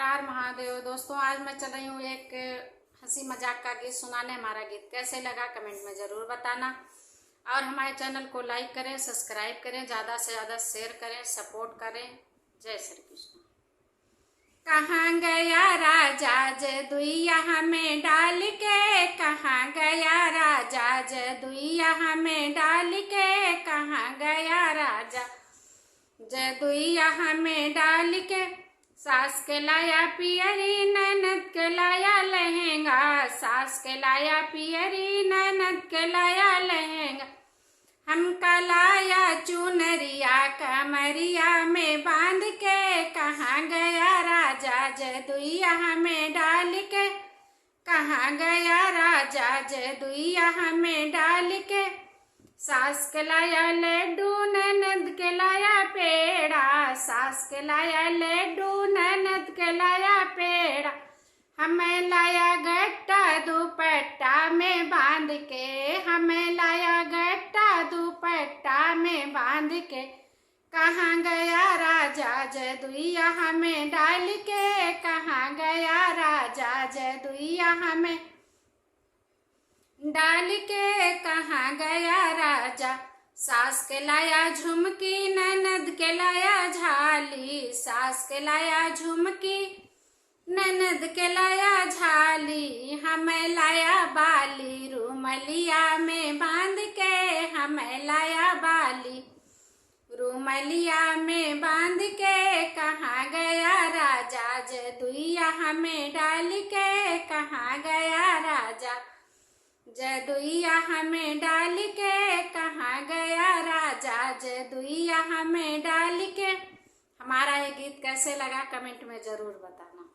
हर महादेव। दोस्तों, आज मैं चल रही हूँ एक हंसी मजाक का गीत सुनाने। हमारा गीत कैसे लगा कमेंट में ज़रूर बताना और हमारे चैनल को लाइक करें, सब्सक्राइब करें, ज़्यादा से ज़्यादा शेयर करें, सपोर्ट करें। जय श्री कृष्ण। कहाँ गया राजा जदुइया हमें डाल के, कहाँ गया राजा जदुइया हमें डाल के, कहाँ गया राजा जदुइया हमें डाल के। सास के लाया पियरी ननद के लाया लहंगा, सास के लाया पियरी ननद के लाया लहंगा। हमका लाया चुनरिया कमरिया में बांध के, कहाँ गया राजा जदुइया हमें डाल के, कहाँ गया राजा जदुइया हमें डाल के। सास के लाया लड्डू ननद के लाया पेड़ा, सास के लाया लड्डू ननद के लाया पेड़ा। हमें लाया गट्टा दुपट्टा में बांध के, हमें लाया गट्टा दुपट्टा में बांध के। कहाँ गया राजा जदुइया हमें डाल के, कहाँ गया राजा जदुइया हमें डाल के, कहाँ गया राजा। सास के लाया झुमकी ननद के लाया झाली, सास के लाया झुमकी ननद के लाया झाली। हमें लाया बाली रूमलिया में बांध के, हमें लाया बाली रूमलिया में बांध के। कहाँ गया राजा जदुइया हमें डाल के, कहाँ गया राजा जदुइया हमें डाल के, कहाँ गया राजा जदुइया हमें डाल के। हमारा ये गीत कैसे लगा कमेंट में ज़रूर बताना।